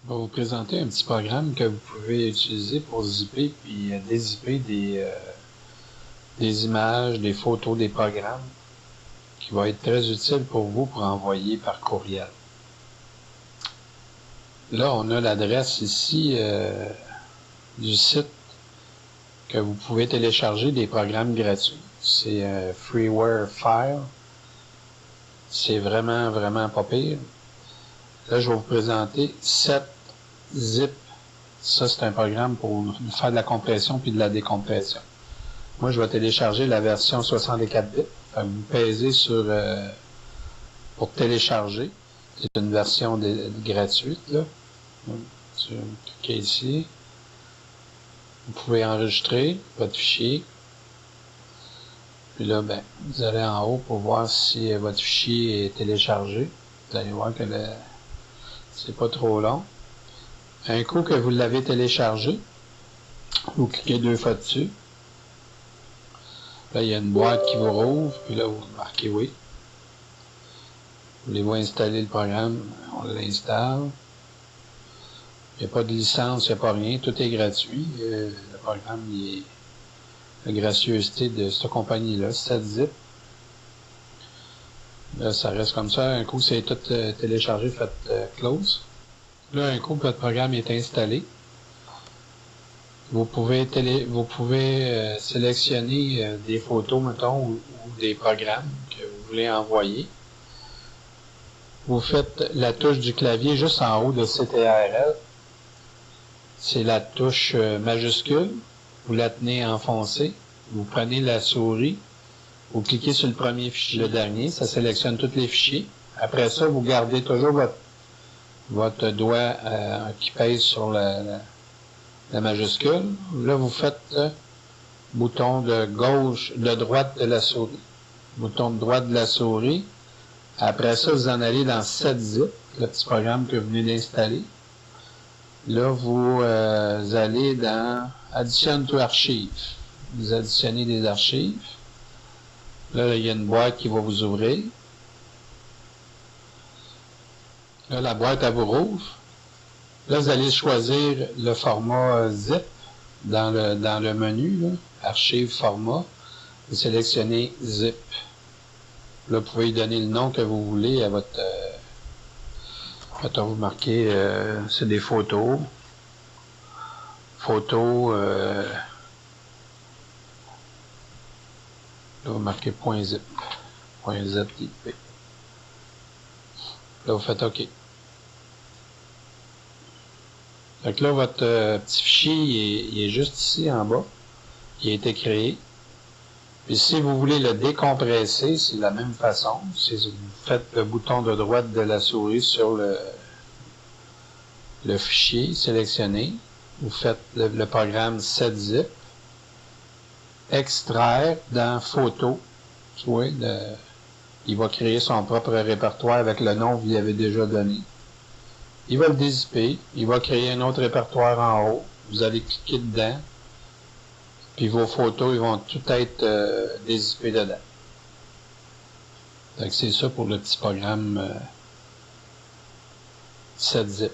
Je vais vous présenter un petit programme que vous pouvez utiliser pour zipper puis dézipper des images, des photos, des programmes qui va être très utile pour vous pour envoyer par courriel. Là, on a l'adresse ici du site que vous pouvez télécharger des programmes gratuits. C'est Freeware File. C'est vraiment pas pire. Là, je vais vous présenter 7zip. Ça, c'est un programme pour faire de la compression puis de la décompression. Moi, je vais télécharger la version 64 bits. Vous pèsez sur pour télécharger. C'est une version gratuite, là. Donc, vous cliquez ici. Vous pouvez enregistrer votre fichier. Puis là, vous allez en haut pour voir si votre fichier est téléchargé. Vous allez voir que c'est pas trop long. Un coup que vous l'avez téléchargé, vous cliquez 2 fois dessus. Là, il y a une boîte qui vous rouvre, puis là, vous marquez oui. Voulez-vous installer le programme? On l'installe. Il n'y a pas de licence, il n'y a pas rien, tout est gratuit. Le programme, il est la gracieuseté de cette compagnie-là, 7zip. Là, ça reste comme ça. Un coup, c'est tout téléchargé, faites close. Là, un coup, votre programme est installé. Vous pouvez sélectionner des photos, mettons, ou des programmes que vous voulez envoyer. Vous faites la touche du clavier juste en haut de CTRL. C'est la touche majuscule. Vous la tenez enfoncée. Vous prenez la souris. Vous cliquez sur le premier fichier, le dernier. Ça sélectionne tous les fichiers. Après ça, vous gardez toujours votre doigt qui pèse sur la majuscule. Là, vous faites bouton de droite de la souris. Bouton de droite de la souris. Après ça, vous en allez dans 7zip, le petit programme que vous venez d'installer. Là, vous allez dans Addition to Archive. Vous additionnez des archives. Là, il y a une boîte qui va vous ouvrir. Là, la boîte, elle vous rouvre. Là, vous allez choisir le format zip dans le menu, là, Archive, format. Vous sélectionnez zip. Là, vous pouvez donner le nom que vous voulez à votre... Attends, vous marquez, c'est des photos. Photos, là, vous marquez .zip. .zip. Là, vous faites OK. Donc là, votre petit fichier, il est juste ici en bas. Il a été créé. Puis si vous voulez le décompresser, c'est de la même façon. Vous faites le bouton de droite de la souris sur le fichier sélectionné. Vous faites le programme 7zip. Extraire dans photo. Tu vois, il va créer son propre répertoire avec le nom que vous lui avez déjà donné. Il va le dézipper. Il va créer un autre répertoire en haut. Vous allez cliquer dedans. Puis vos photos, ils vont tout être dézippées dedans. Donc c'est ça pour le petit programme 7zip.